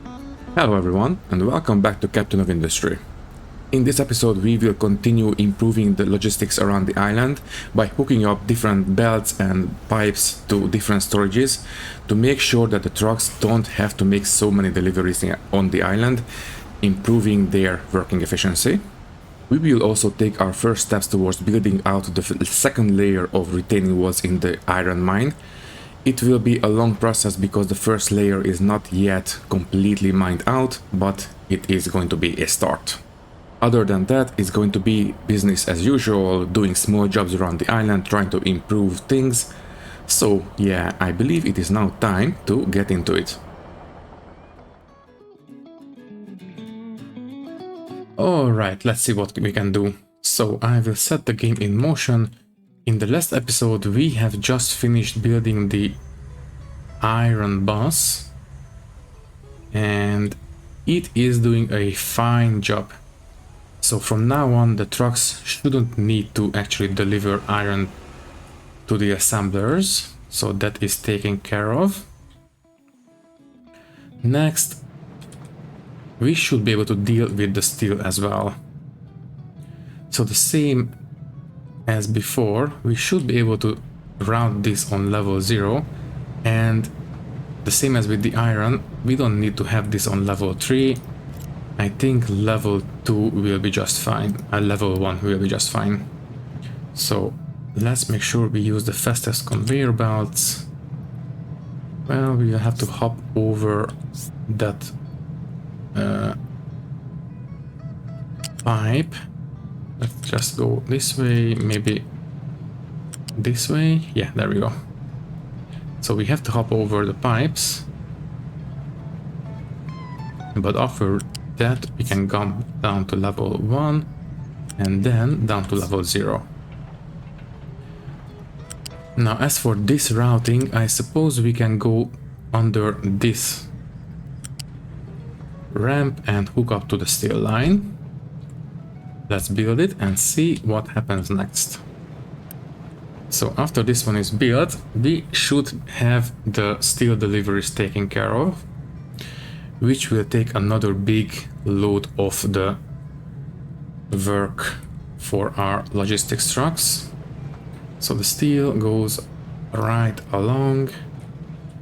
Hello everyone and welcome back to Captain of Industry. In this episode we will continue improving the logistics around the island by hooking up different belts and pipes to different storages to make sure that the trucks don't have to make so many deliveries on the island, improving their working efficiency. We will also take our first steps towards building out the second layer of retaining walls in the iron mine. It will be a long process because the first layer is not yet completely mined out, but it is going to be a start. Other than that, it's going to be business as usual, doing small jobs around the island, trying to improve things. So yeah, I believe it is now time to get into it. Alright, let's see what we can do. So I will set the game in motion. In the last episode we have just finished building the iron bus and it is doing a fine job. So from now on the trucks shouldn't need to actually deliver iron to the assemblers, so that is taken care of. Next, we should be able to deal with the steel as well. So the same as before, we should be able to route this on level 0, and the same as with the iron, we don't need to have this on level 3. I think level 2 will be just fine, level 1 will be just fine. So let's make sure we use the fastest conveyor belts. Well, we will have to hop over that pipe. Let's just go this way, maybe this way. Yeah, there we go. So we have to hop over the pipes, but after that we can come down to level 1 and then down to level 0. Now as for this routing, I suppose we can go under this ramp and hook up to the steel line. Let's build it and see what happens next. So after this one is built, we should have the steel deliveries taken care of, which will take another big load of the work for our logistics trucks. So the steel goes right along.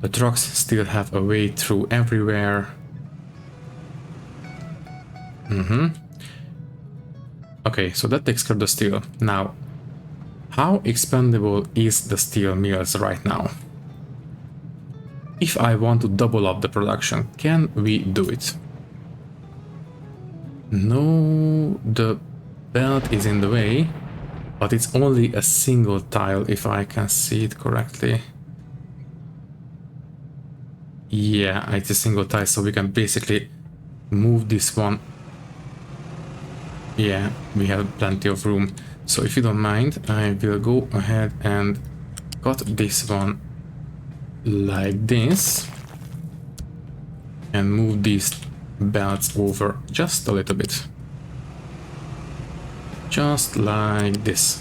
The trucks still have a way through everywhere. Okay, so that takes care of the steel. Now, how expandable is the steel mills right now? If I want to double up the production, can we do it? No, the belt is in the way, but it's only a single tile if I can see it correctly. Yeah, it's a single tile, so we can basically move this one. Yeah, we have plenty of room. So if you don't mind, I will go ahead and cut this one like this and move these belts over just a little bit. Just like this.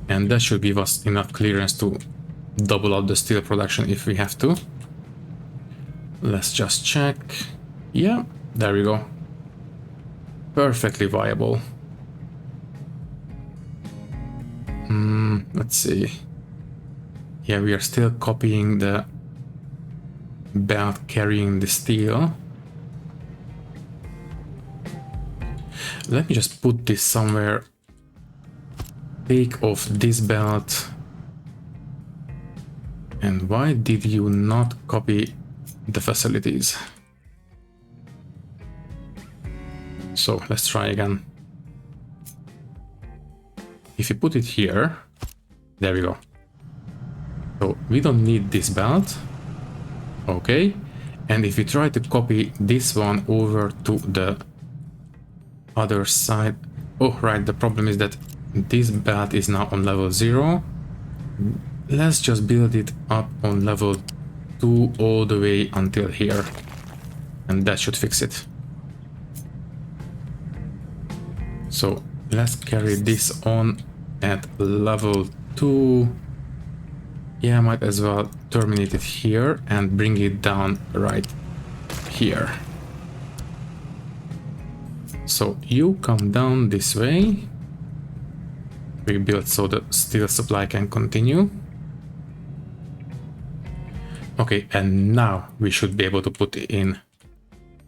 And that should give us enough clearance to double up the steel production if we have to. Let's just check. Yeah, there we go. Perfectly viable. Let's see. Yeah, we are still copying the belt carrying the steel. Let me just put this somewhere. Take off this belt. And why did you not copy the facilities? So let's try again. If you put it here, there we go. So we don't need this belt. Okay. And if we try to copy this one over to the other side. Oh, right. The problem is that this belt is now on level 0. Let's just build it up on level 2 all the way until here. And that should fix it. So let's carry this on at level 2 Yeah, I might as well terminate it here and bring it down right here. So you come down this way. Rebuild so the steel supply can continue. Okay, and now we should be able to put in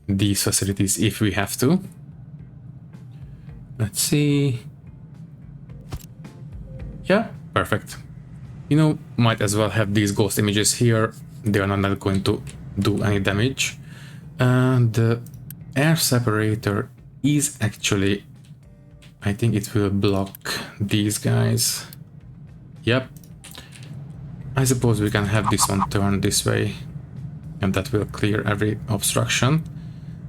these facilities if we have to. Let's see. Yeah, perfect. You know, might as well have these ghost images here. They are not going to do any damage. And the air separator is actually, I think it will block these guys. Yep. I suppose we can have this one turned this way, and that will clear every obstruction.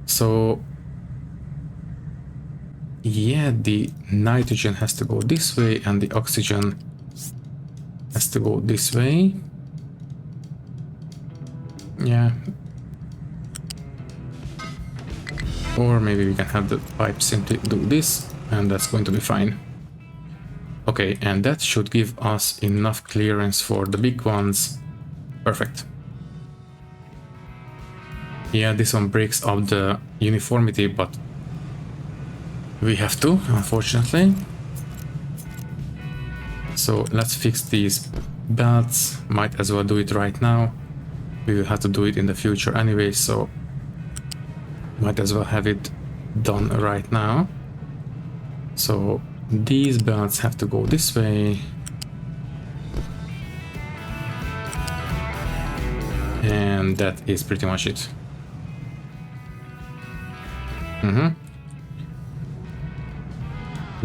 So yeah, the nitrogen has to go this way and the oxygen has to go this way. Yeah. Or maybe we can have the pipe simply do this, and that's going to be fine. Okay, and that should give us enough clearance for the big ones. Perfect. Yeah, this one breaks up the uniformity, but we have to, unfortunately. So let's fix these belts. Might as well do it right now. We will have to do it in the future anyway, so might as well have it done right now. So these belts have to go this way. And that is pretty much it.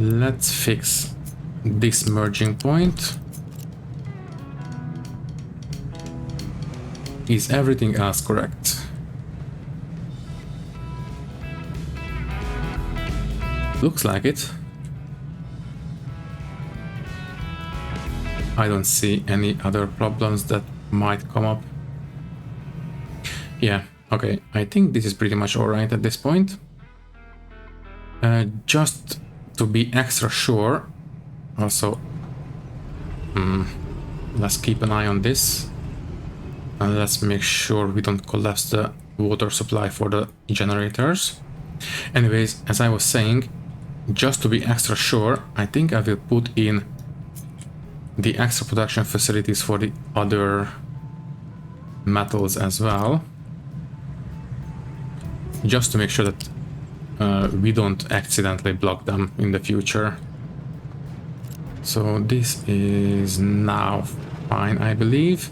Let's fix this merging point. Is everything else correct? Looks like it. I don't see any other problems that might come up. Yeah, okay, I think this is pretty much alright at this point. Just to be extra sure, also, let's keep an eye on this. And let's make sure we don't collapse the water supply for the generators. Anyways, as I was saying, just to be extra sure, I think I will put in the extra production facilities for the other metals as well. Just to make sure that we don't accidentally block them in the future. So this is now fine, I believe.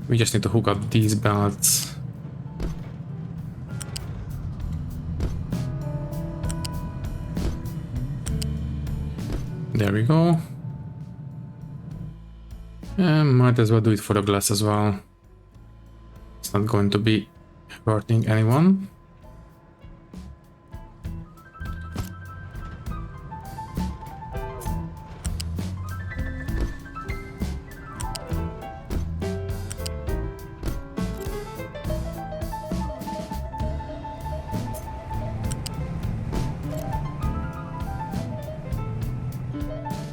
We just need to hook up these belts. There we go. And might as well do it for the glass as well. It's not going to be hurting anyone.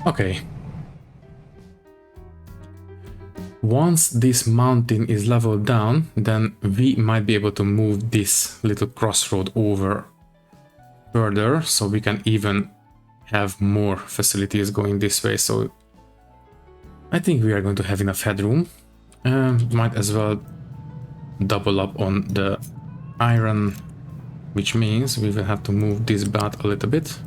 Okay. Once this mountain is leveled down, then we might be able to move this little crossroad over further, so we can even have more facilities going this way. So I think we are going to have enough headroom. Might as well double up on the iron, which means we will have to move this belt a little bit.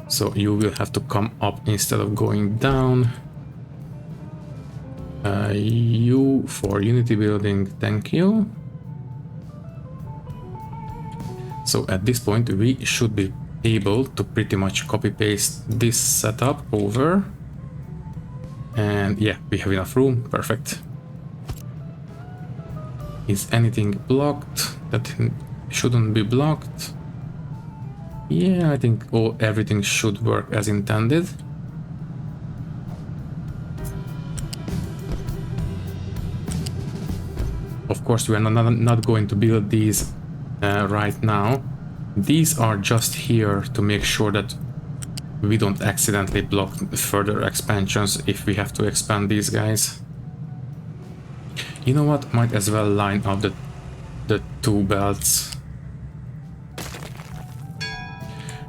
So you will have to come up instead of going down. U for unity building, thank you. So at this point we should be able to pretty much copy paste this setup over. And yeah, we have enough room, perfect. Is anything blocked that shouldn't be blocked? Yeah, I think everything should work as intended. Of course, we are not going to build these right now. These are just here to make sure that we don't accidentally block further expansions if we have to expand these guys. You know what, might as well line up the two belts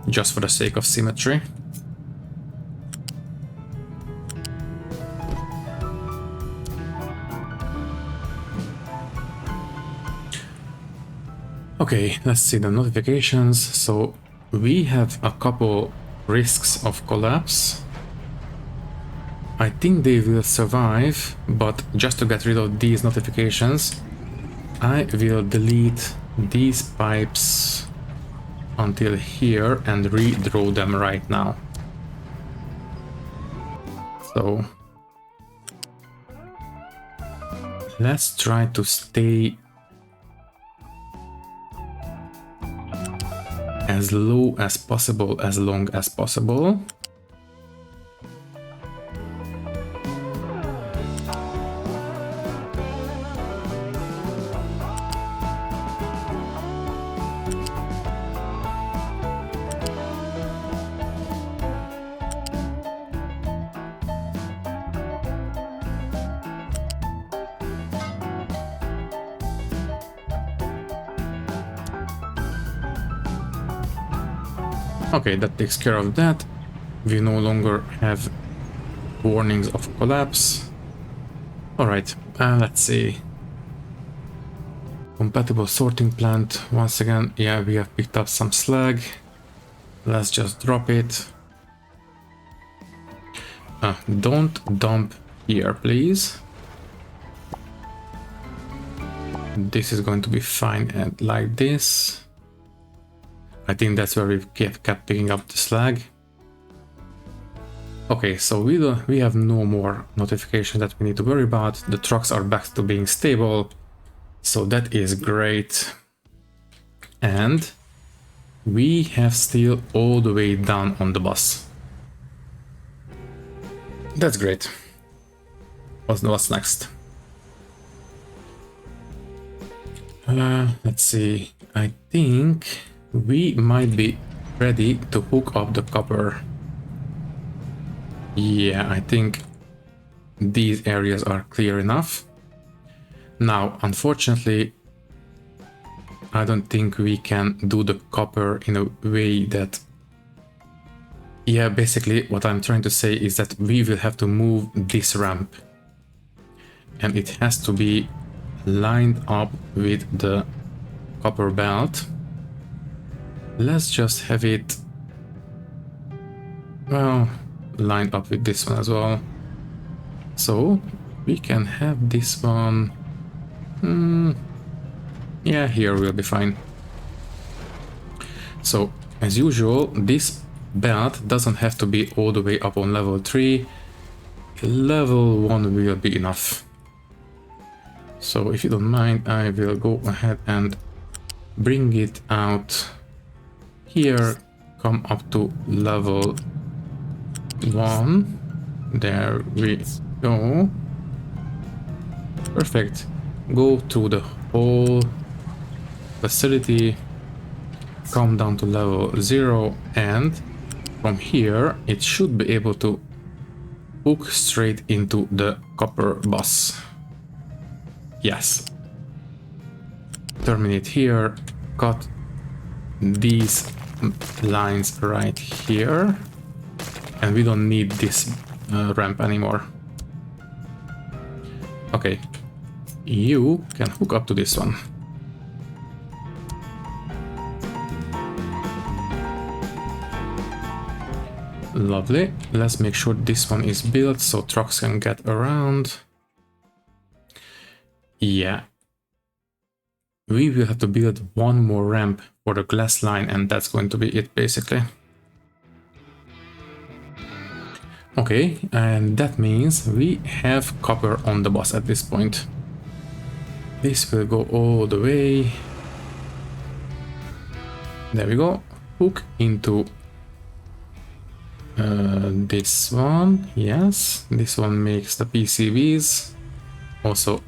just for the sake of symmetry. Okay, let's see the notifications. So we have a couple risks of collapse. I think they will survive, but just to get rid of these notifications, I will delete these pipes until here and redraw them right now. So let's try to stay as low as possible, as long as possible. Okay, that takes care of that. We no longer have warnings of collapse. Alright, let's see. Compatible sorting plant. Once again, yeah, we have picked up some slag. Let's just drop it. Don't dump here, please. This is going to be fine and like this. I think that's where we kept picking up the slag. Okay, so we have no more notification that we need to worry about. The trucks are back to being stable, so that is great. And we have steel all the way down on the bus. That's great. What's next? Let's see. I think we might be ready to hook up the copper. Yeah, I think these areas are clear enough. Now, unfortunately, I don't think we can do the copper in a way that... Yeah, basically what I'm trying to say is that we will have to move this ramp. And it has to be lined up with the copper belt. Let's just have it, well, lined up with this one as well. So we can have this one. Yeah, here will be fine. So as usual, this belt doesn't have to be all the way up on level 3. Level 1 will be enough. So if you don't mind, I will go ahead and bring it out here, come up to level 1. There we go. Perfect. Go through the whole facility, come down to level 0, and from here it should be able to hook straight into the copper bus. Yes. Terminate here, cut these lines right here, and we don't need this ramp anymore. Okay, you can hook up to this one. Lovely. Let's make sure this one is built so trucks can get around. Yeah. We will have to build one more ramp for the glass line, and that's going to be it basically. Okay, and that means we have copper on the bus at this point. This will go all the way. There we go. Hook into this one. Yes, this one makes the PCBs. Also,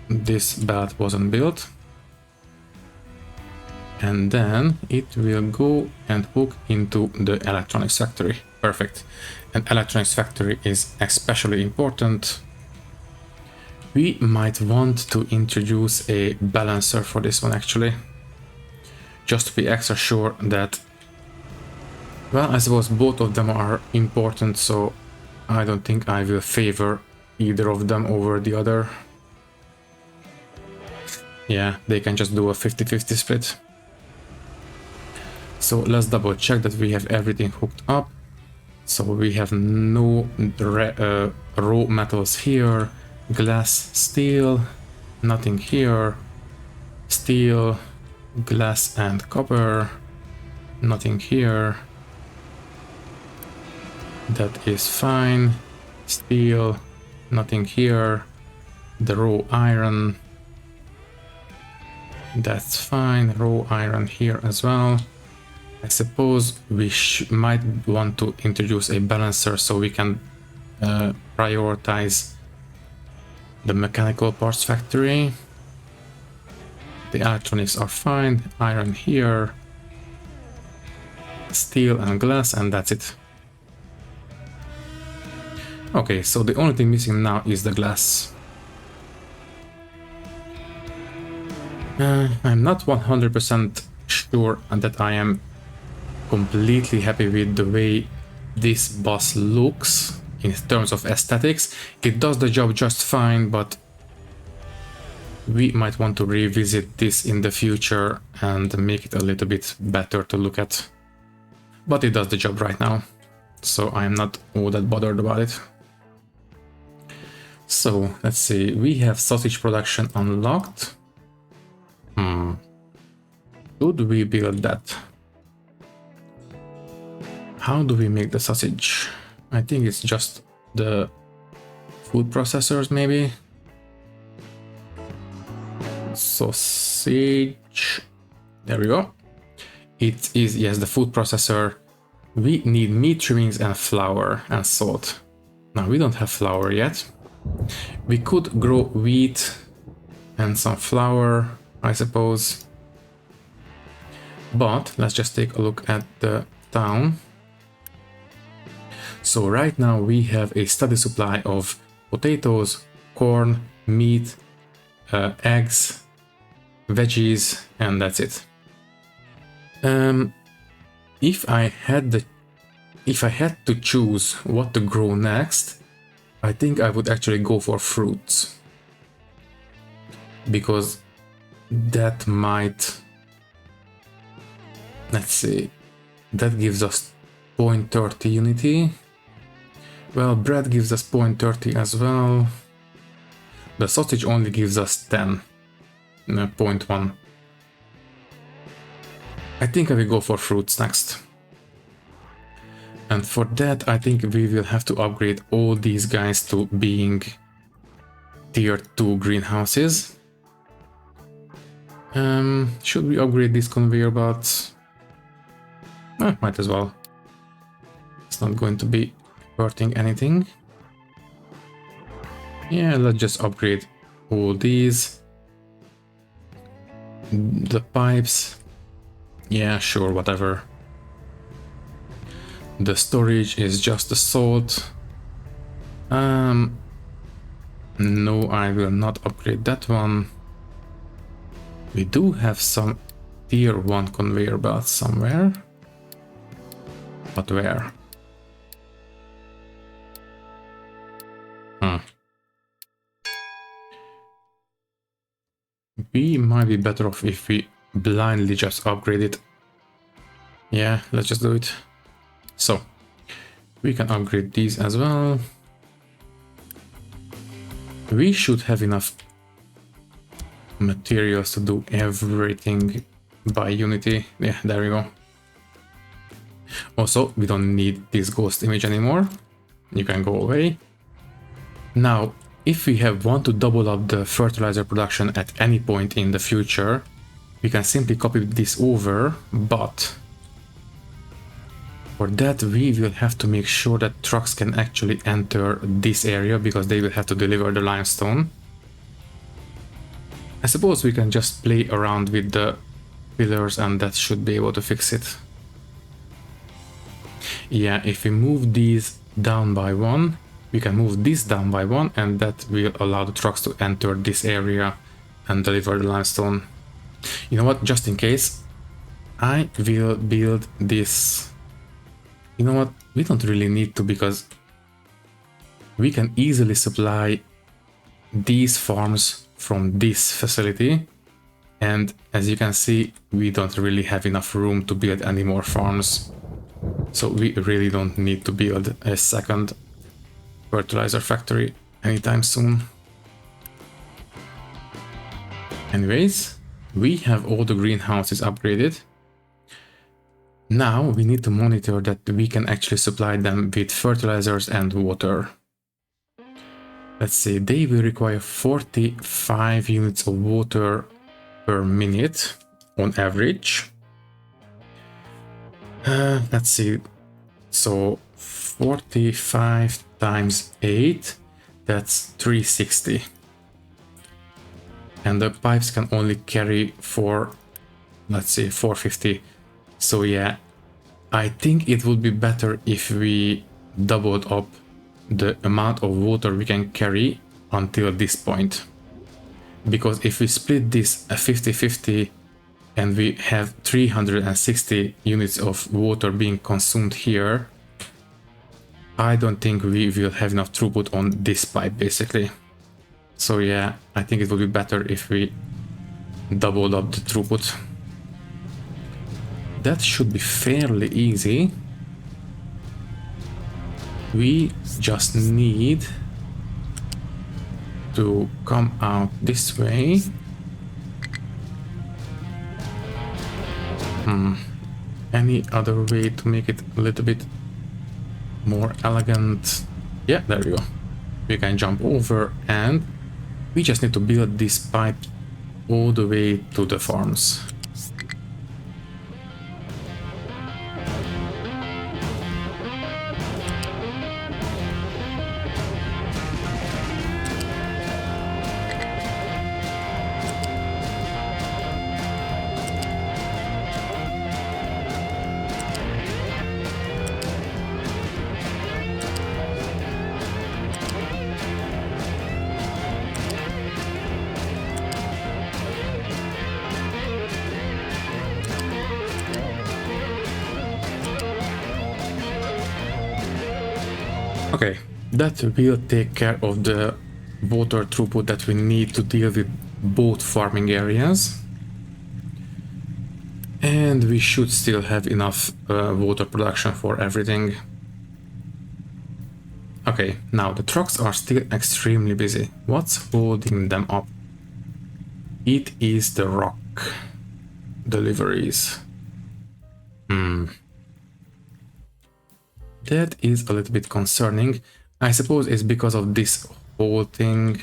this belt wasn't built. And then it will go and hook into the electronics factory. Perfect. And electronics factory is especially important. We might want to introduce a balancer for this one actually. Just to be extra sure that, well, I suppose both of them are important, so I don't think I will favor either of them over the other. Yeah, they can just do a 50-50 split. So let's double check that we have everything hooked up. So we have no raw metals here, glass, steel, nothing here, steel, glass and copper, nothing here. That is fine. Steel, nothing here. The raw iron, that's fine. Raw iron here as well. I suppose we might want to introduce a balancer so we can prioritize the mechanical parts factory. The electronics are fine. Iron here, steel and glass, and that's it. Okay, so the only thing missing now is the glass. I'm not 100% sure that I am completely happy with the way this boss looks in terms of aesthetics. It does the job just fine, but we might want to revisit this in the future and make it a little bit better to look at. But it does the job right now, so I'm not all that bothered about it. So let's see, we have sausage production unlocked. Should we build that? How do we make the sausage? I think it's just the food processors, maybe. Sausage. There we go. It is, yes, the food processor. We need meat trimmings and flour and salt. Now, we don't have flour yet. We could grow wheat and some flour, I suppose. But let's just take a look at the town. So right now we have a steady supply of potatoes, corn, meat, eggs, veggies, and that's it. If I had to choose what to grow next, I think I would actually go for fruits, because that might, let's see, that gives us 0.30 unity. Well, bread gives us 0.30 as well. The sausage only gives us 10, 0.1. I think I will go for fruits next. And for that, I think we will have to upgrade all these guys to being tier 2 greenhouses. Should we upgrade these conveyor belts? Might as well. It's not going to be hurting anything. Yeah, let's just upgrade all these. The pipes. Yeah, sure, whatever. The storage is just the salt. No, I will not upgrade that one. We do have some tier 1 conveyor belts somewhere. But where? We might be better off if we blindly just upgrade it. Yeah, let's just do it. So, we can upgrade these as well. We should have enough materials to do everything by Unity. Yeah, there we go. Also, we don't need this ghost image anymore. You can go away. Now, if we want to double up the fertilizer production at any point in the future, we can simply copy this over, but for that we will have to make sure that trucks can actually enter this area, because they will have to deliver the limestone. I suppose we can just play around with the pillars, and that should be able to fix it. Yeah, if we move these down by one, we can move this down by one, and that will allow the trucks to enter this area and deliver the limestone. You know what, just in case, I will build this. You know what, we don't really need to, because we can easily supply these farms from this facility, and as you can see, we don't really have enough room to build any more farms, so we really don't need to build a second fertilizer factory anytime soon. Anyways, we have all the greenhouses upgraded. Now we need to monitor that we can actually supply them with fertilizers and water. Let's see, they will require 45 units of water per minute on average. Let's see, so 45 times 8, that's 360. And the pipes can only carry for, let's say, 450. So yeah, I think it would be better if we doubled up the amount of water we can carry until this point. Because if we split this 50-50 and we have 360 units of water being consumed here, I don't think we will have enough throughput on this pipe basically. So yeah, I think it would be better if we doubled up the throughput. That should be fairly easy. We just need to come out this way. Any other way to make it a little bit more elegant? Yeah, there we go. We can jump over, and we just need to build this pipe all the way to the farms. Okay, that will take care of the water throughput that we need to deal with both farming areas. And we should still have enough water production for everything. Okay, now the trucks are still extremely busy. What's holding them up? It is the rock deliveries. That is a little bit concerning. I suppose it's because of this whole thing.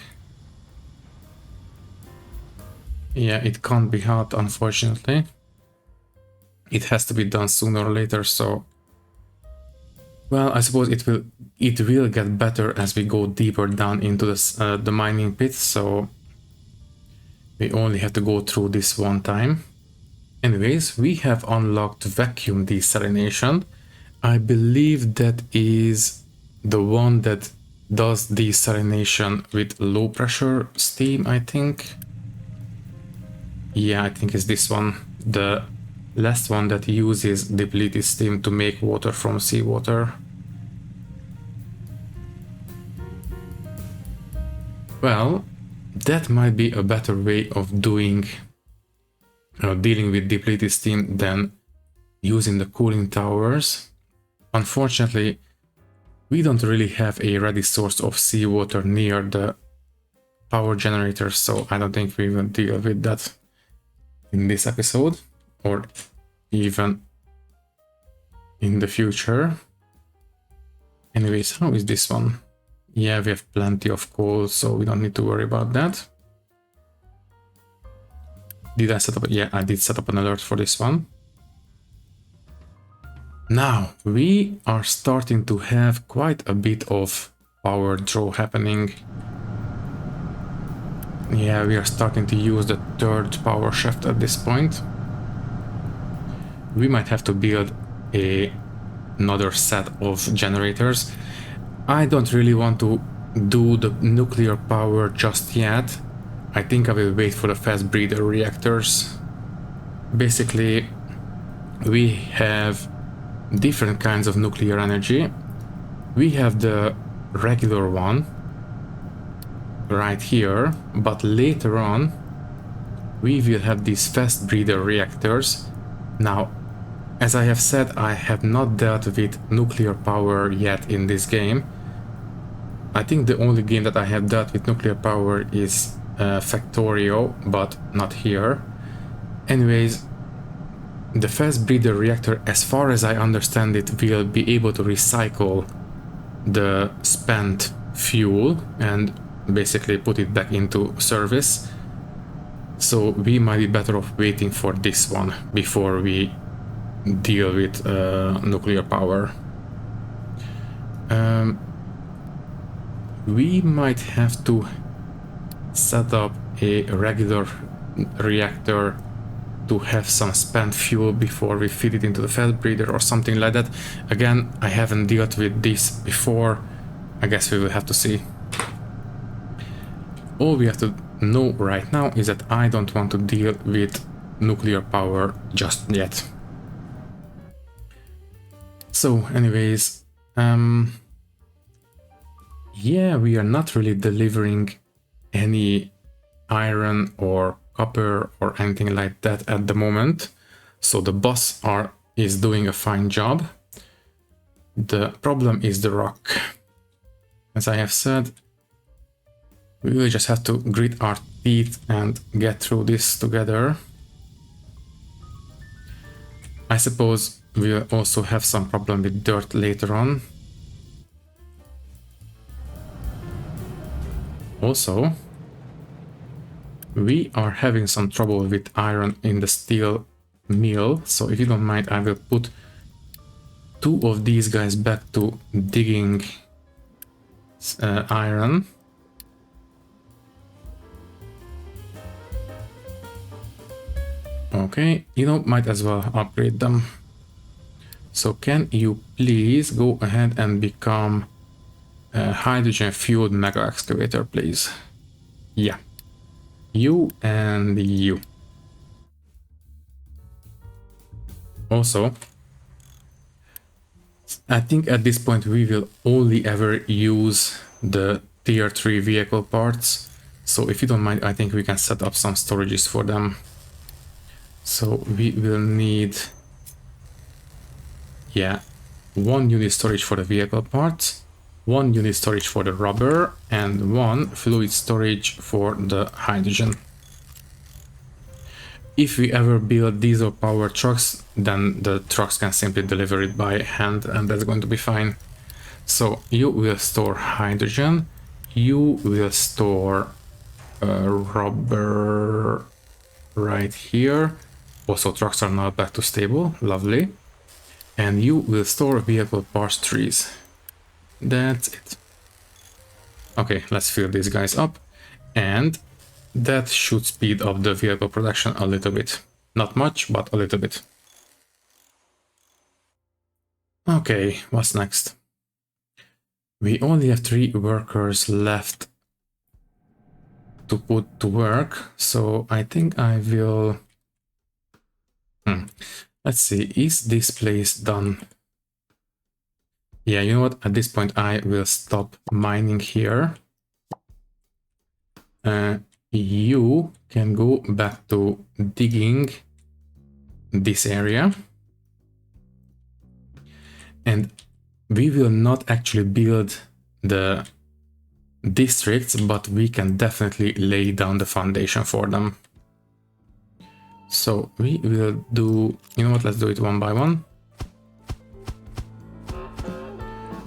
Yeah, it can't be helped, unfortunately. It has to be done sooner or later, so... Well, I suppose it will get better as we go deeper down into the mining pit, so... We only have to go through this one time. Anyways, we have unlocked vacuum desalination. I believe that is the one that does desalination with low pressure steam, I think. Yeah, I think it's this one. The last one that uses depleted steam to make water from seawater. Well, that might be a better way of doing, dealing with depleted steam than using the cooling towers. Unfortunately, we don't really have a ready source of seawater near the power generator, so I don't think we will deal with that in this episode, or even in the future. Anyways, how is this one? Yeah, we have plenty of coal, so we don't need to worry about that. Did I set up? Yeah, I did set up an alert for this one. Now, we are starting to have quite a bit of power draw happening. Yeah, we are starting to use the third power shaft at this point. we might have to build another set of generators. I don't really want to do the nuclear power just yet. I think I will wait for the fast breeder reactors. Basically, we have different kinds of nuclear energy. We have the regular one right here, but later on we will have these fast breeder reactors. Now, as I have said, I have not dealt with nuclear power yet in this game. I think the only game that I have dealt with nuclear power is Factorio, but not here. Anyways, the fast breeder reactor, as far as I understand it, will be able to recycle the spent fuel and basically put it back into service. So we might be better off waiting for this one before we deal with nuclear power. We might have to set up a regular reactor to have some spent fuel before we feed it into the fast breeder or something like that. Again, I haven't dealt with this before. I guess we will have to see. All we have to know right now is that I don't want to deal with nuclear power just yet. So anyways, yeah, we are not really delivering any iron or copper or anything like that at the moment. So the boss is doing a fine job. The problem is the rock. As I have said, we will just have to grit our teeth and get through this together. I suppose we'll also have some problem with dirt later on. Also, we are having some trouble with iron in the steel mill, so if you don't mind, I will put 2 of these guys back to digging iron. Okay, you know, might as well upgrade them. So can you please go ahead and become a hydrogen fueled mega excavator, please? Yeah. You and you. Also, I think at this point we will only ever use the tier 3 vehicle parts. So if you don't mind, I think we can set up some storages for them. So we will need, yeah, 1 unit storage for the vehicle parts, 1 unit storage for the rubber, and 1 fluid storage for the hydrogen. If we ever build diesel power trucks, then the trucks can simply deliver it by hand, and that's going to be fine. So you will store hydrogen, you will store rubber right here. Also, trucks are now back to stable, lovely. And you will store vehicle parts trees. That's it. Okay, let's fill these guys up, and that should speed up the vehicle production a little bit. Not much, but a little bit. Okay, what's next? We only have 3 workers left to put to work, so I think I will... Let's see, is this place done? Yeah, you know what? At this point, I will stop mining here. You can go back to digging this area. And we will not actually build the districts, but we can definitely lay down the foundation for them. So we will do, you know what, let's do it one by one.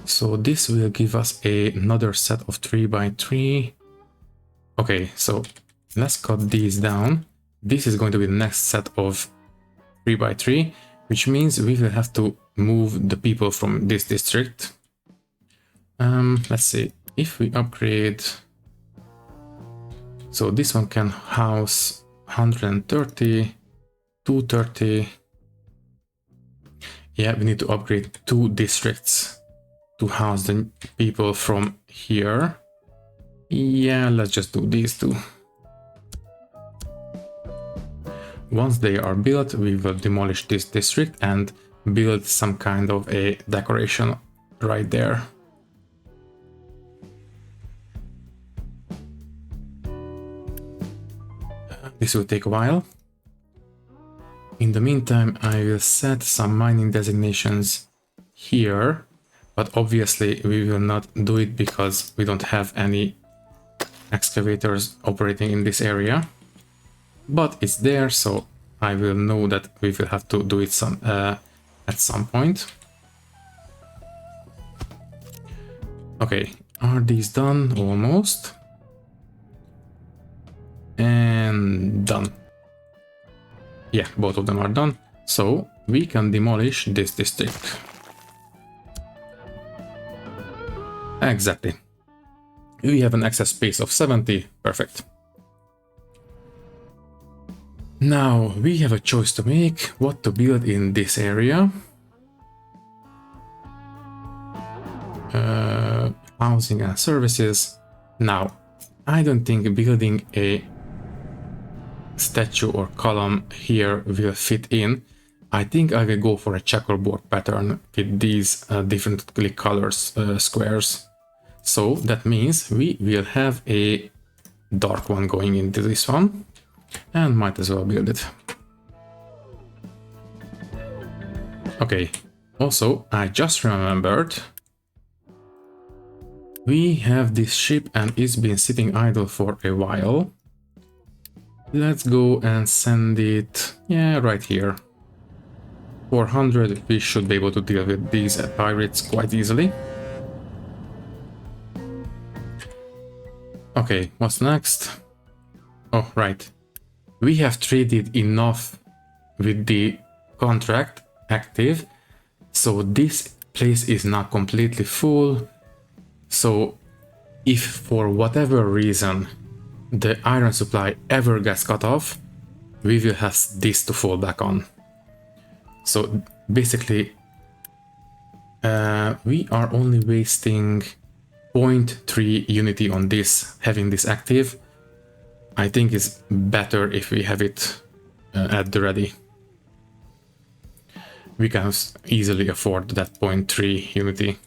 So this will give us another set of 3 by 3. Okay, so let's cut these down. This is going to be the next set of 3 by 3, which means we will have to move the people from this district. Let's see, if we upgrade... So this one can house 130, 230, Yeah, we need to upgrade 2 districts to house the people from here. Yeah, let's just do these 2. Once they are built, we will demolish this district and build some kind of a decoration right there. This will take a while. In the meantime, I will set some mining designations here, but obviously we will not do it because we don't have any excavators operating in this area. But it's there, so I will know that we will have to do it at some point. Okay, are these done? Almost. And done. Yeah, both of them are done. So we can demolish this district. Exactly. We have an excess space of 70. Perfect. Now we have a choice to make what to build in this area. Housing and services. Now, I don't think building a statue or column here will fit in. I think I will go for a checkerboard pattern with these differently colored squares. So that means we will have a dark one going into this one, and might as well build it. Okay, also I just remembered we have this ship and it's been sitting idle for a while. Let's go and send it, yeah, right here. 400, we should be able to deal with these pirates quite easily. Okay, what's next? Oh, right. We have traded enough with the contract active, so this place is now completely full. So if for whatever reason the iron supply ever gets cut off, we will have this to fall back on. So basically we are only wasting 0.3 unity on this, having this active. I think it's better if we have it at the ready. We can easily afford that 0.3 unity.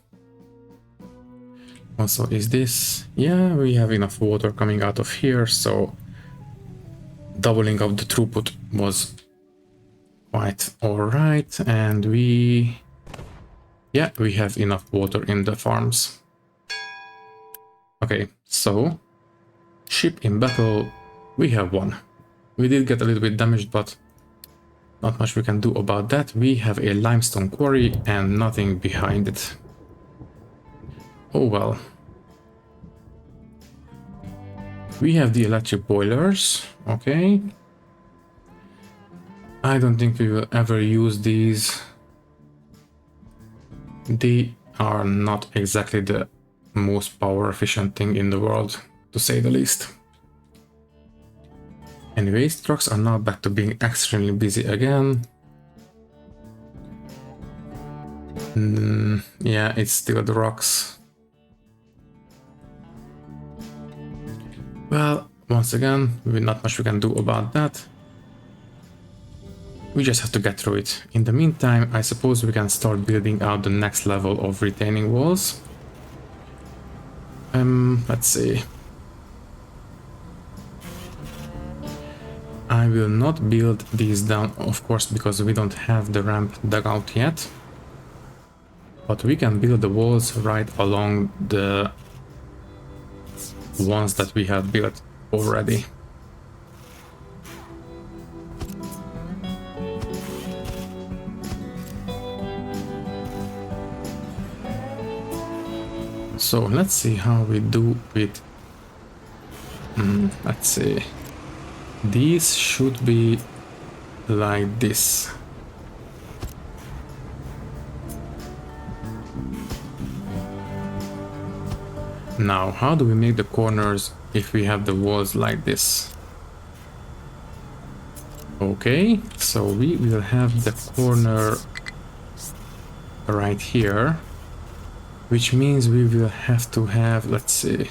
Also, is this? Yeah, we have enough water coming out of here, so doubling up the throughput was quite alright. And we have enough water in the farms. Okay, so ship in battle, we have one. We did get a little bit damaged, but not much we can do about that. We have a limestone quarry and nothing behind it. Oh well. We have the electric boilers, okay. I don't think we will ever use these. They are not exactly the most power efficient thing in the world, to say the least. Anyways, trucks are now back to being extremely busy again. Yeah, it's still the rocks. Well, once again, not much we can do about that. We just have to get through it. In the meantime, I suppose we can start building out the next level of retaining walls. Let's see. I will not build these down, of course, because we don't have the ramp dug out yet. But we can build the walls right along the ones that we have built already. So let's see how we do with, let's see, these should be like this. Now, how do we make the corners if we have the walls like this? Okay, so we will have the corner right here, which means we will have to have, let's see,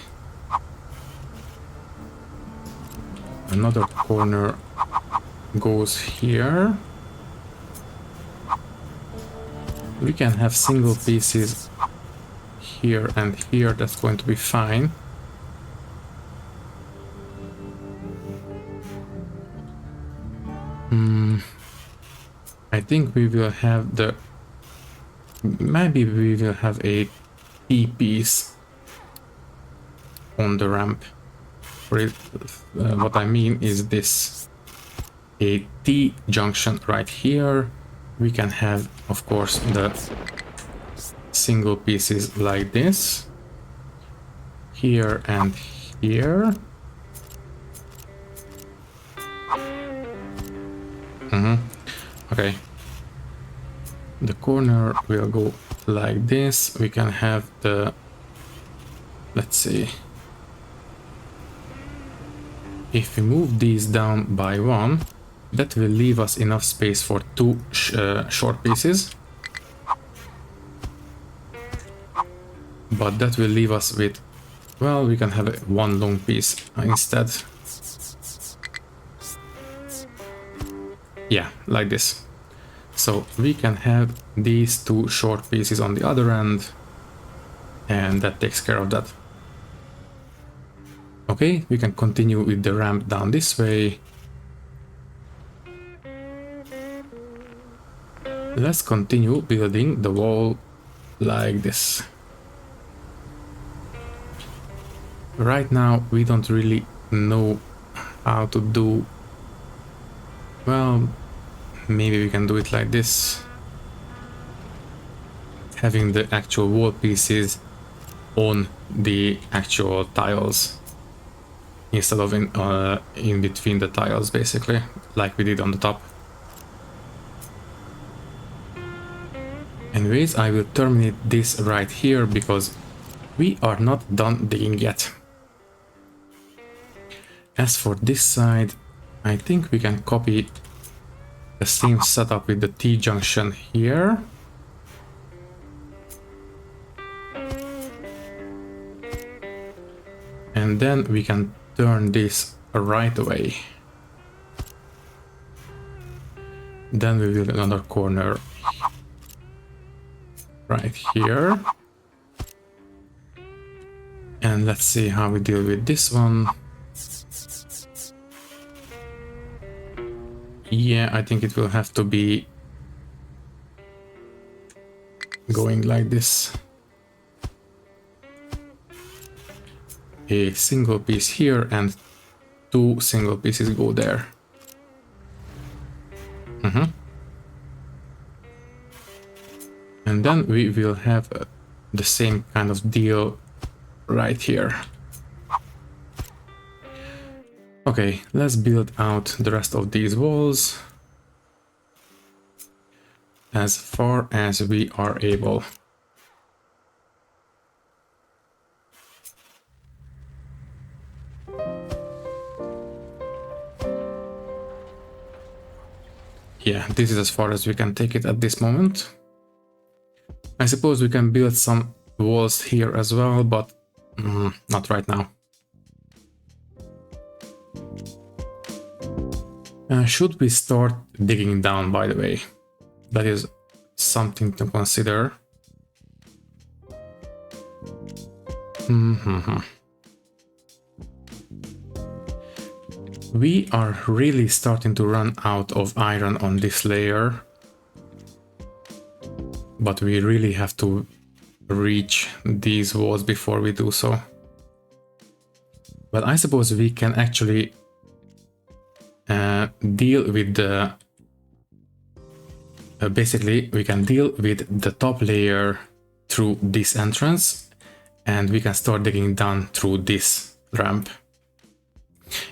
another corner goes here. We can have single pieces here and here, that's going to be fine. I think we will have the, maybe we will have a T-piece on the ramp. For it, what I mean is this, a T-junction right here. We can have, of course, the single pieces like this, here and here. Okay, the corner will go like this. We can have the, let's see, if we move these down by one, that will leave us enough space for two short pieces, but that will leave us with, well, we can have one long piece instead. Yeah, like this. So we can have these two short pieces on the other end, and that takes care of that. Okay, we can continue with the ramp down this way. Let's continue building the wall like this. Right now we don't really know how to do, well, maybe we can do it like this, having the actual wall pieces on the actual tiles instead of in between the tiles, basically, like we did on the top. Anyways, I will terminate this right here because we are not done digging yet. As for this side, I think we can copy the same setup with the T-junction here. And then we can turn this right away. Then we will do another corner right here. And let's see how we deal with this one. Yeah, I think it will have to be going like this. A single piece here and two single pieces go there. And then we will have the same kind of deal right here. Okay, let's build out the rest of these walls as far as we are able. Yeah, this is as far as we can take it at this moment. I suppose we can build some walls here as well, but not right now. Should we start digging down, by the way? That is something to consider. We are really starting to run out of iron on this layer, but we really have to reach these walls before we do so. But I suppose we can actually deal with the basically we can deal with the top layer through this entrance, and we can start digging down through this ramp.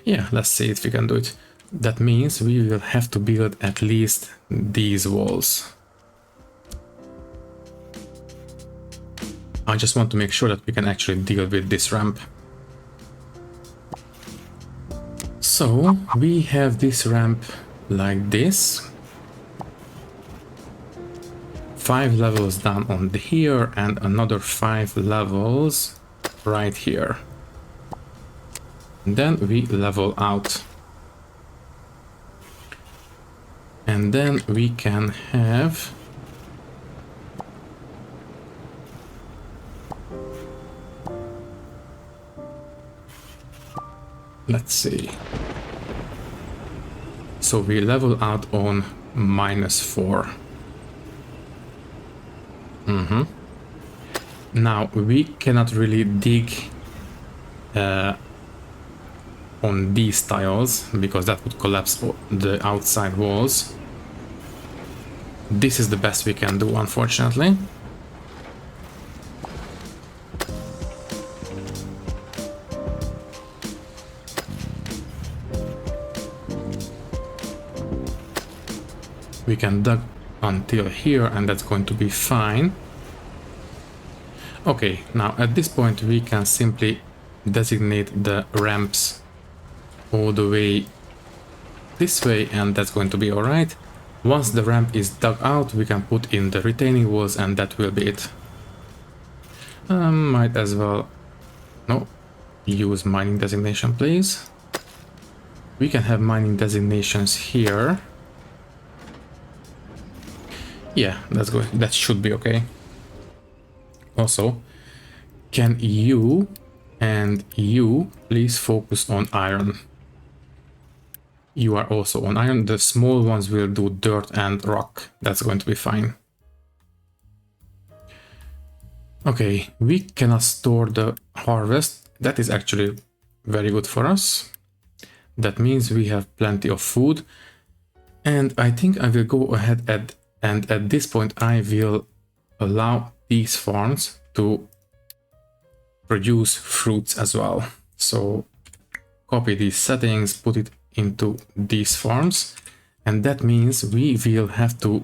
Yeah, let's see if we can do it. That means we will have to build at least these walls. I just want to make sure that we can actually deal with this ramp. So we have this ramp like this. 5 levels down on here and another 5 levels right here. And then we level out. And then we can have let's see. So we level out on -4. Now we cannot really dig on these tiles because that would collapse the outside walls. This is the best we can do, unfortunately. We can dig until here and that's going to be fine. Okay, now at this point we can simply designate the ramps all the way this way and that's going to be alright. Once the ramp is dug out, we can put in the retaining walls and that will be it. Might as well... no, use mining designation please. We can have mining designations here. Yeah, that's good. That should be okay. Also, can you and you please focus on iron? You are also on iron. The small ones will do dirt and rock. That's going to be fine. Okay, we cannot store the harvest. That is actually very good for us. That means we have plenty of food. And I think I will go ahead and at this point I will allow these farms to produce fruits as well. So copy these settings, put it into these farms, and that means we will have to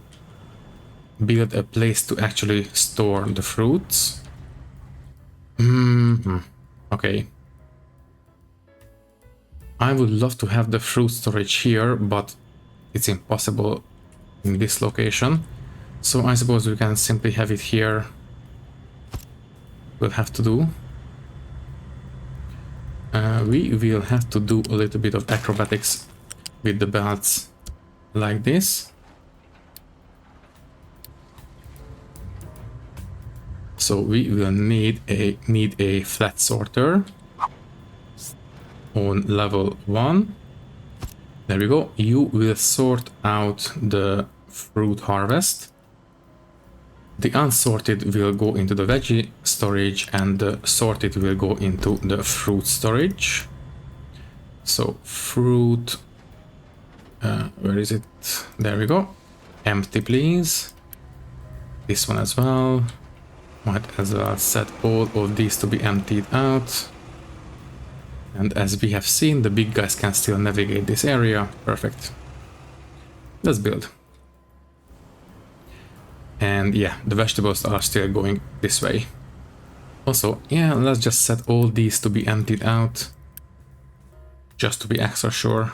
build a place to actually store the fruits. Okay. I would love to have the fruit storage here, but it's impossible in this location. So I suppose we can simply have it here. We'll have to do. We will have to do a little bit of acrobatics with the belts like this. So we will need a flat sorter on level 1. There we go. You will sort out the fruit harvest. The unsorted will go into the veggie storage and the sorted will go into the fruit storage. So fruit, where is it? There we go. Empty please. This one as well. Might as well set all of these to be emptied out. And as we have seen, the big guys can still navigate this area. Perfect. Let's build. And yeah, the vegetables are still going this way. Also, yeah, let's just set all these to be emptied out. Just to be extra sure.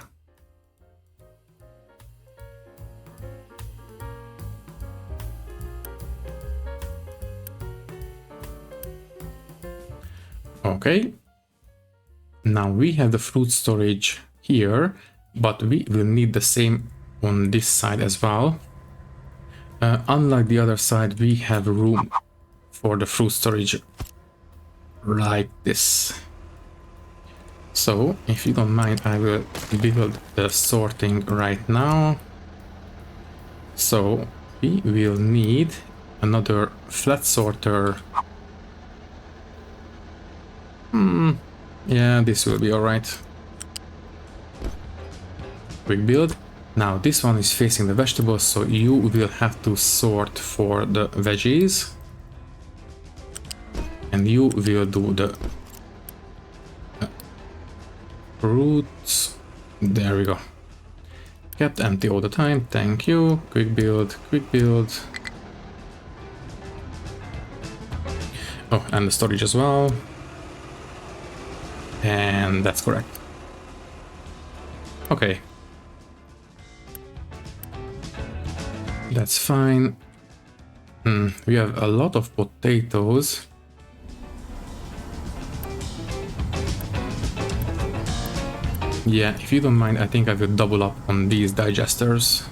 Okay. Now we have the fruit storage here, but we will need the same on this side as well. Unlike the other side, we have room for the fruit storage like this. So, if you don't mind, I will build the sorting right now. So, we will need another flat sorter. Yeah, this will be alright. Quick build. Now this one is facing the vegetables, so you will have to sort for the veggies. And you will do the fruits. There we go. Kept empty all the time, thank you. Quick build, quick build. Oh, and the storage as well. And that's correct. Okay. That's fine. We have a lot of potatoes. Yeah, if you don't mind, I think I will double up on these digesters.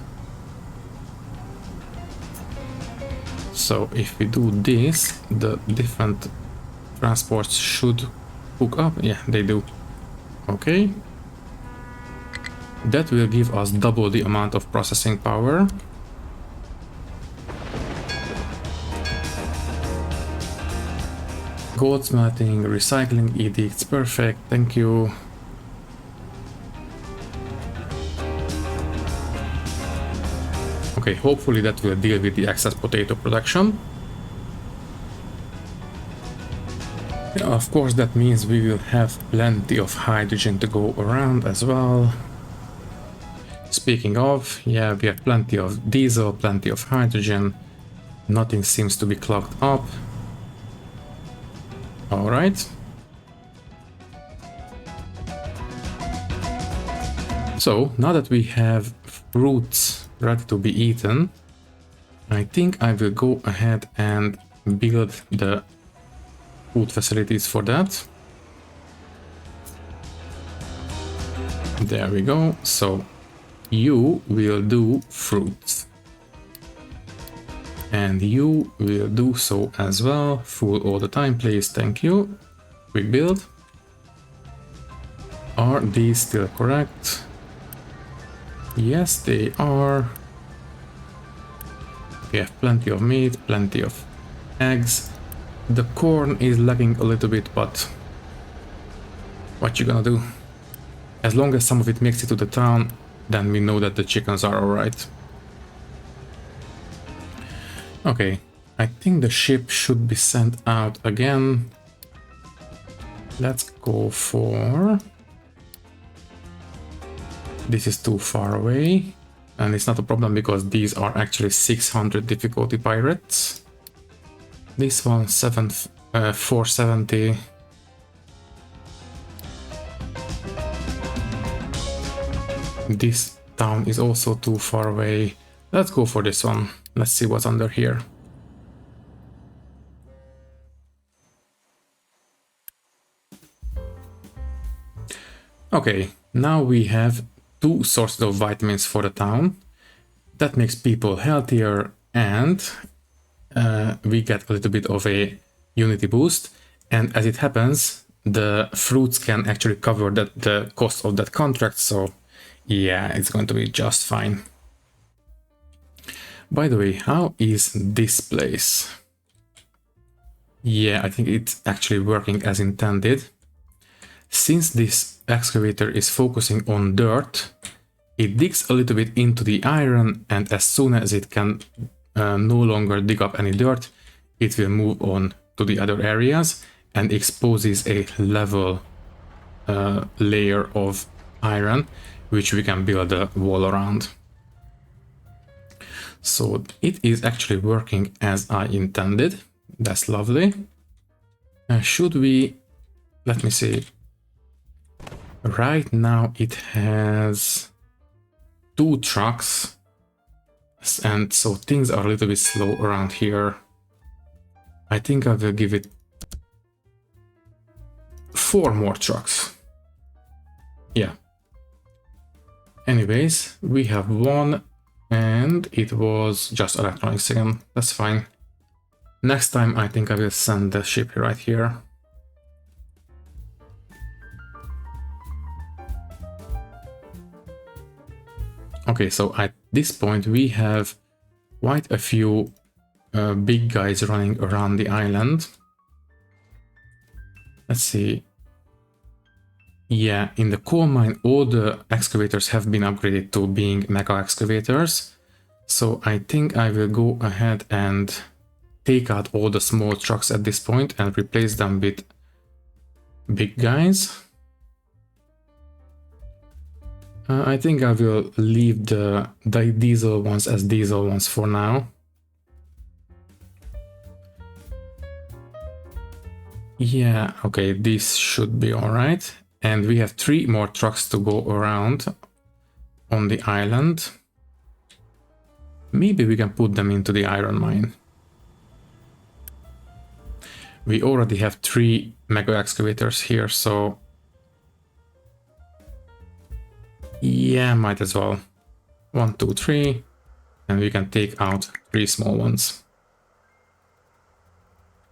So if we do this, the different transports should hook up. Yeah, they do. Okay. That will give us double the amount of processing power. Gold smelting, recycling edicts, perfect, thank you. Okay, hopefully that will deal with the excess potato production. Yeah, of course, that means we will have plenty of hydrogen to go around as well. Speaking of, yeah, we have plenty of diesel, plenty of hydrogen. Nothing seems to be clogged up. All right. So now that we have fruits ready to be eaten, I think I will go ahead and build the food facilities for that. There we go. So you will do fruits. And you will do so as well. Full all the time, please. Thank you. Quick build. Are these still correct? Yes, they are. We have plenty of meat, plenty of eggs. The corn is lagging a little bit, but what you gonna do? As long as some of it makes it to the town, then we know that the chickens are alright. Okay, I think the ship should be sent out again. Let's go for... This is too far away, and it's not a problem because these are actually 600 difficulty pirates. This one 470. This town is also too far away. Let's go for this one. Let's see what's under here. Okay, now we have 2 sources of vitamins for the town. That makes people healthier, and we get a little bit of a unity boost. And as it happens, the fruits can actually cover the cost of that contract. So yeah, it's going to be just fine. By the way, how is this place? Yeah, I think it's actually working as intended. Since this excavator is focusing on dirt, it digs a little bit into the iron, and as soon as it can no longer dig up any dirt, it will move on to the other areas and exposes a level layer of iron, which we can build a wall around. So it is actually working as I intended. That's lovely. Should we... Let me see. Right now it has 2 trucks. And so things are a little bit slow around here. I think I will give it 4 more trucks. Yeah. Anyways, we have 1. And it was just electronics again. That's fine. Next time I think I will send the ship right here. Okay, so at this point we have quite a few big guys running around the island. Let's see. Yeah, in the coal mine, all the excavators have been upgraded to being mega excavators. So I think I will go ahead and take out all the small trucks at this point and replace them with big guys. I think I will leave the diesel ones as diesel ones for now. Yeah, okay, this should be alright. And we have 3 more trucks to go around on the island. Maybe we can put them into the iron mine. We already have 3 mega excavators here, so yeah, might as well. 1, 2, 3, and we can take out 3 small ones.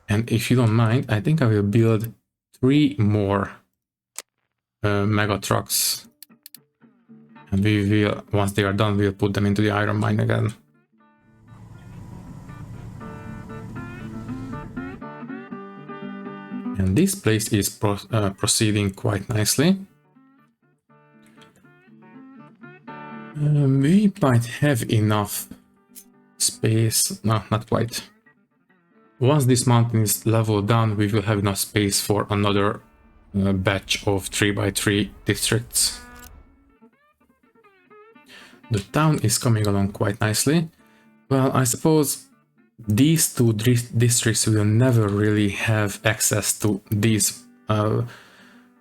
And if you don't mind, I think I will build 3 more mega trucks. And we will, once they are done, we'll put them into the iron mine again. And this place is proceeding quite nicely. We might have enough space. No, not quite. Once this mountain is leveled down, we will have enough space for another batch of 3x3 districts. The town is coming along quite nicely. Well, I suppose these 2 districts will never really have access to these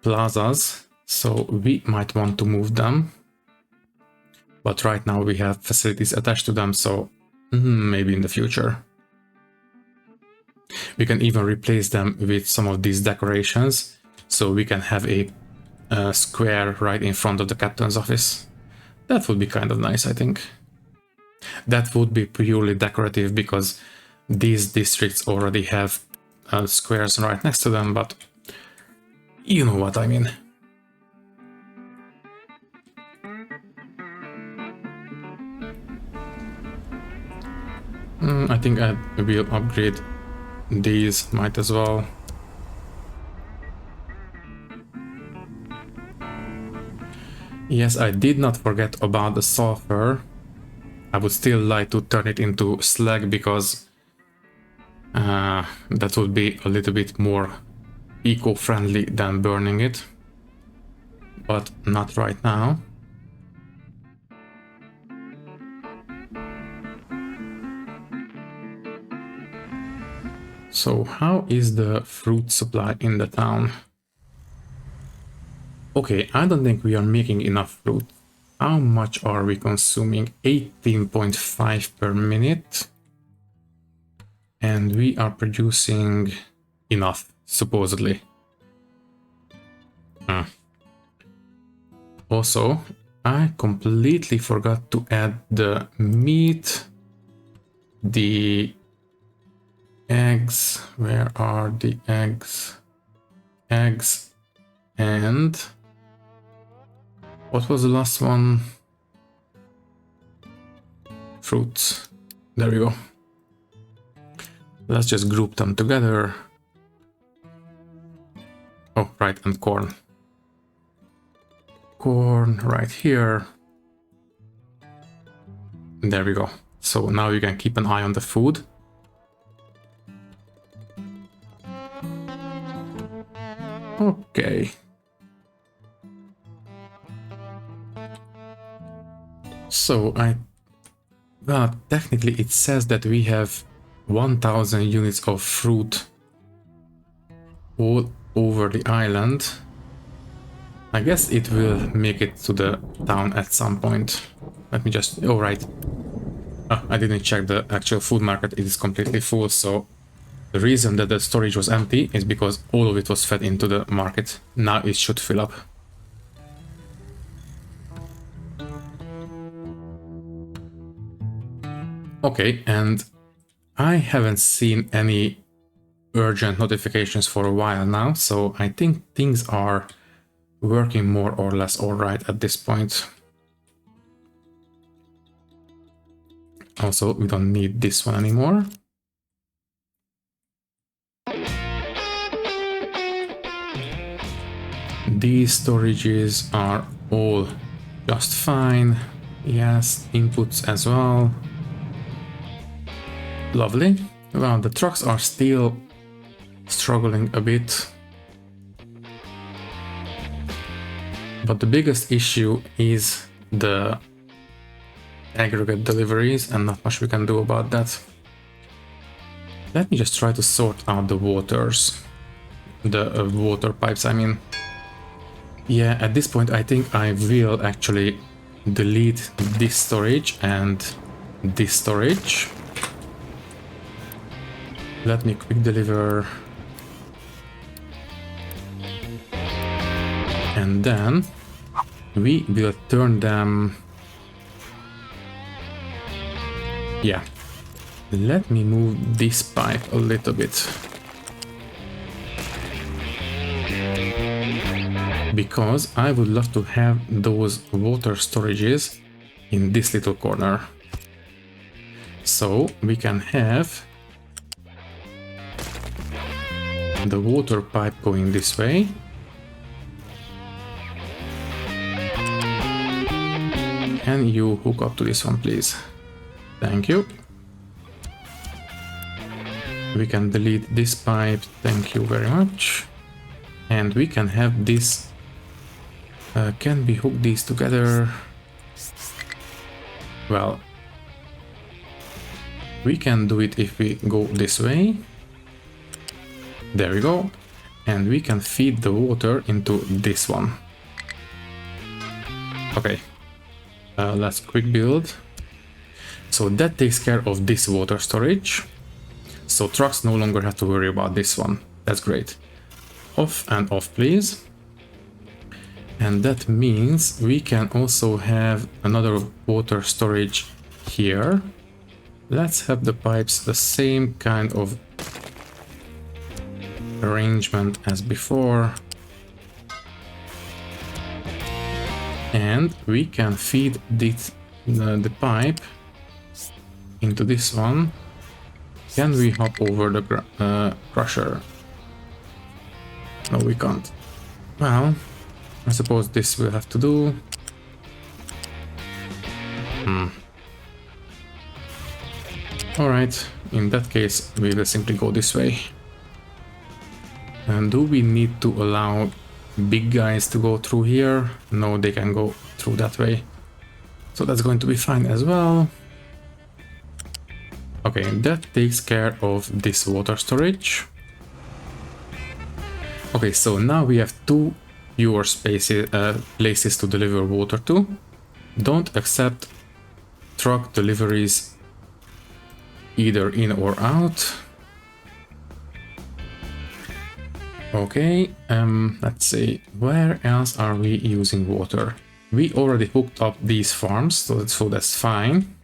plazas, so we might want to move them. But right now we have facilities attached to them, so maybe in the future. We can even replace them with some of these decorations, so we can have a square right in front of the captain's office. That would be kind of nice, I think. That would be purely decorative because these districts already have squares right next to them, but you know what I mean. I think I will upgrade these, might as well. Yes, I did not forget about the sulfur. I would still like to turn it into slag because that would be a little bit more eco-friendly than burning it. But not right now. So how is the fruit supply in the town? Okay, I don't think we are making enough fruit. How much are we consuming? 18.5 per minute. And we are producing enough, supposedly. Also, I completely forgot to add the meat, the eggs. Where are the eggs? Eggs and what was the last one? Fruits. There we go. Let's just group them together. Oh, right, and corn. Corn right here. There we go. So now you can keep an eye on the food. Okay. So well, technically it says that we have 1000 units of fruit all over the island. I guess it will make it to the town at some point. Let me just... oh, right. I didn't check the actual food market. It is completely full, so the reason that the storage was empty is because all of it was fed into the market. Now it should fill up. Okay, and I haven't seen any urgent notifications for a while now, so I think things are working more or less alright at this point. Also, we don't need this one anymore. These storages are all just fine. Yes, inputs as well. Lovely. Well, the trucks are still struggling a bit. But the biggest issue is the aggregate deliveries, and not much we can do about that. Let me just try to sort out the waters. The water pipes, I mean. Yeah, at this point I think I will actually delete this storage and this storage. Let me quick deliver And then we will turn them... Yeah. Let me move this pipe a little bit. Because I would love to have those water storages in this little corner. So we can have the water pipe going this way. Can you hook up to this one, please? Thank you. We can delete this pipe, thank you very much. And we can have this... can we hook these together? Well, we can do it if we go this way. There we go. And we can feed the water into this one. Okay. Let's quick build. So that takes care of this water storage. So trucks no longer have to worry about this one. That's great. Off and off, please. And that means we can also have another water storage here. Let's have the pipes the same kind of arrangement as before. And we can feed the pipe into this one. Can we hop over the crusher? No, we can't. Well, I suppose this will have to do. Alright, in that case we will simply go this way. And do we need to allow big guys to go through here? No, they can go through that way. So that's going to be fine as well. Okay, that takes care of this water storage. Okay, so now we have two fewer spaces, places to deliver water to. Don't accept truck deliveries either in or out. Okay, let's see, where else are we using water? We already hooked up these farms, so that's fine.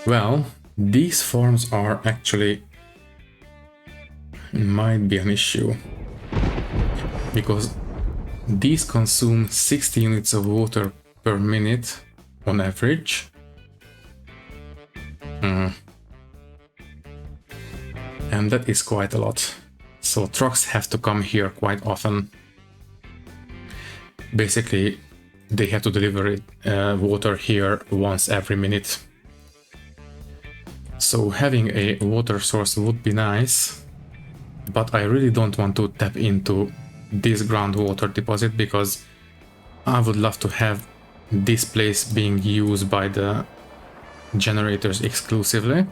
Well, these farms are actually might be an issue, because these consume 60 units of water per minute on average. And that is quite a lot. So trucks have to come here quite often. Basically, they have to deliver water here once every minute. So having a water source would be nice, but I really don't want to tap into this groundwater deposit because I would love to have this place being used by the generators exclusively.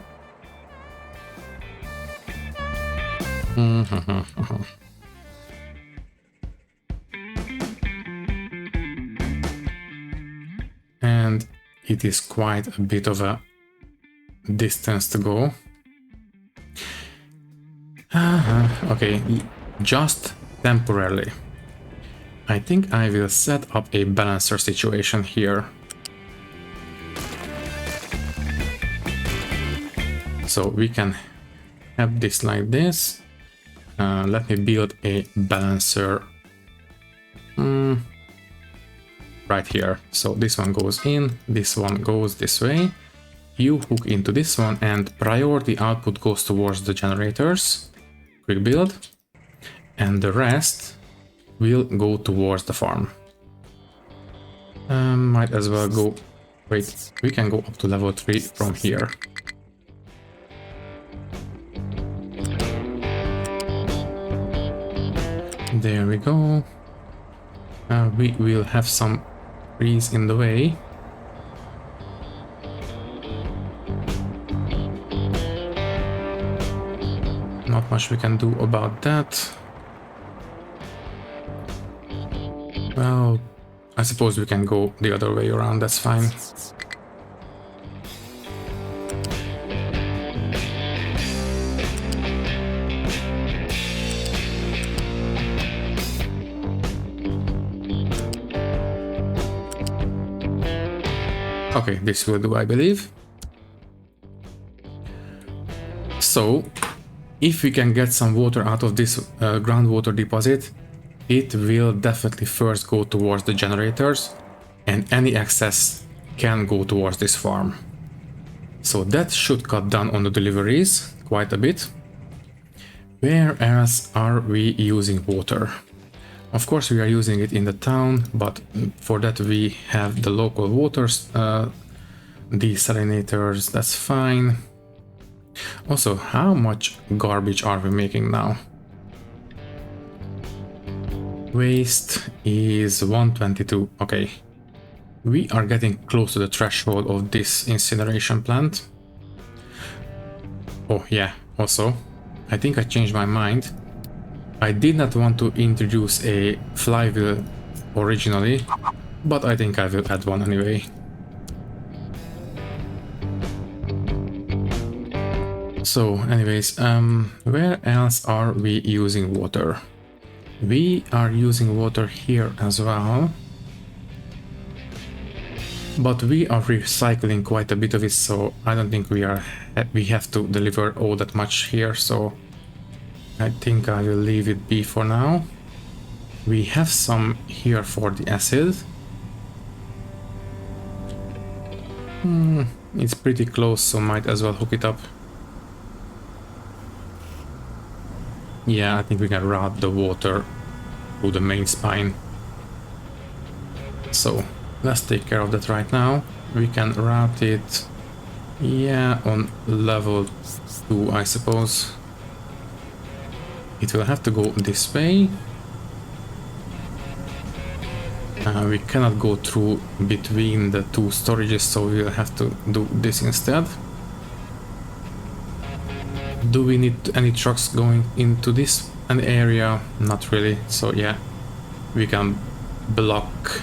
And it is quite a bit of a distance to go. Okay, just temporarily. I think I will set up a balancer situation here. So we can have this like this. Let me build a balancer right here. So this one goes in, this one goes this way. You hook into this one and priority output goes towards the generators. Quick build. And the rest will go towards the farm. Might as well go... Wait, we can go up to level 3 from here. There we go. We will have some trees in the way. Not much we can do about that. Well, I suppose we can go the other way around, that's fine. Okay, this will do, I believe. So, if we can get some water out of this groundwater deposit, it will definitely first go towards the generators, and any excess can go towards this farm. So that should cut down on the deliveries quite a bit. Where else are we using water? Of course we are using it in the town, but for that we have the local waters, desalinators, that's fine. Also, how much garbage are we making now? Waste is 122, okay. We are getting close to the threshold of this incineration plant. Oh yeah, also, I think I changed my mind. I did not want to introduce a flywheel originally, but I think I will add one anyway. So anyways, where else are we using water? We are using water here as well. But we are recycling quite a bit of it, so I don't think we have to deliver all that much here, so I think I will leave it be for now. We have some here for the acid. It's pretty close, so might as well hook it up. Yeah, I think we can route the water through the main spine. So let's take care of that right now. We can route it, yeah, on level 2, I suppose. It will have to go this way. We cannot go through between the two storages, so we'll have to do this instead. Do we need any trucks going into this an area? Not really, so yeah, we can block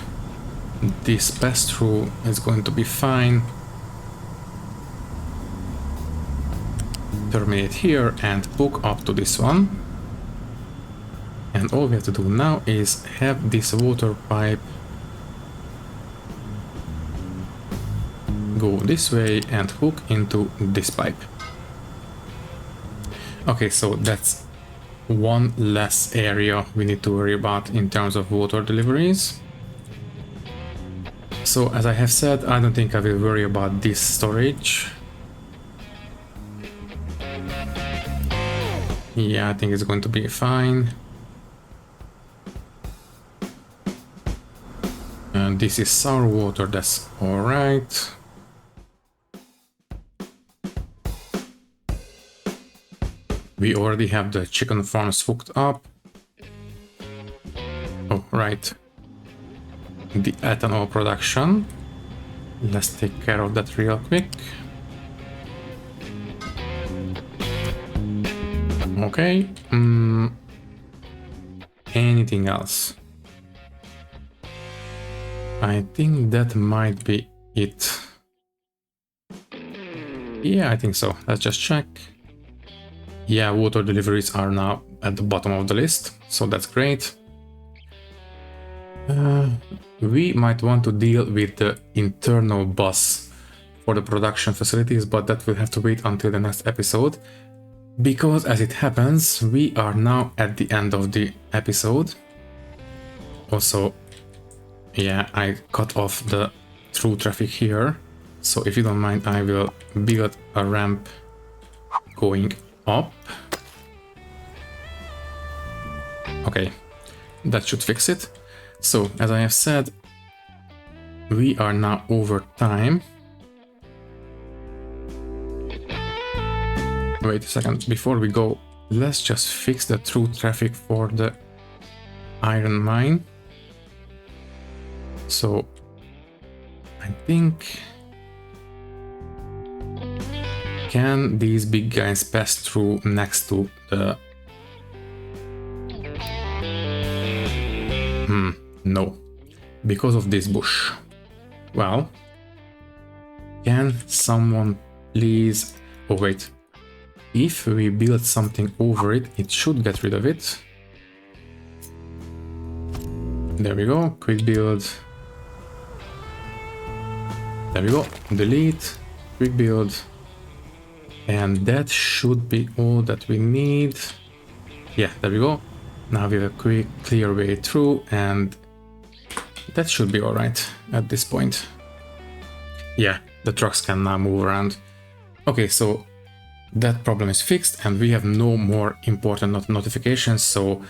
this pass-through, it's going to be fine. Terminate here and hook up to this one. And all we have to do now is have this water pipe go this way and hook into this pipe. Okay, so that's one less area we need to worry about in terms of water deliveries. So as I have said, I don't think I will worry about this storage. Yeah, I think it's going to be fine. And this is sour water, that's alright. We already have the chicken farms hooked up. Oh, right. The ethanol production. Let's take care of that real quick. Okay. Anything else? I think that might be it. Yeah, I think so. Let's just check. Yeah, water deliveries are now at the bottom of the list, so that's great. We might want to deal with the internal bus for the production facilities, but that will have to wait until the next episode. Because as it happens, we are now at the end of the episode. Also, yeah, I cut off the through traffic here. So if you don't mind, I will build a ramp going up. Okay, that should fix it. So as I have said, we are now over time. Wait a second, before we go, let's just fix the through traffic for the iron mine. So I think, can these big guys pass through next to the... No, because of this bush. Well, can someone please... Oh wait, if we build something over it, it should get rid of it. There we go, quick build. There we go. Delete, quick build. And that should be all that we need. Yeah, there we go. Now we have a quick clear way through, and that should be all right at this point. Yeah, the trucks can now move around. Okay, so that problem is fixed and we have no more important notifications. So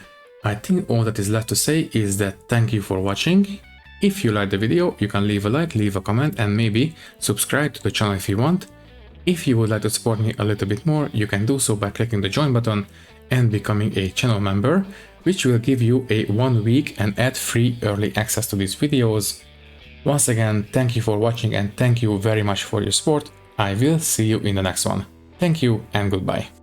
I think all that is left to say is that thank you for watching. If you liked the video, you can leave a like, leave a comment, and maybe subscribe to the channel if you want. If you would like to support me a little bit more, you can do so by clicking the join button and becoming a channel member, which will give you a 1 week and ad-free early access to these videos. Once again, thank you for watching and thank you very much for your support. I will see you in the next one. Thank you and goodbye.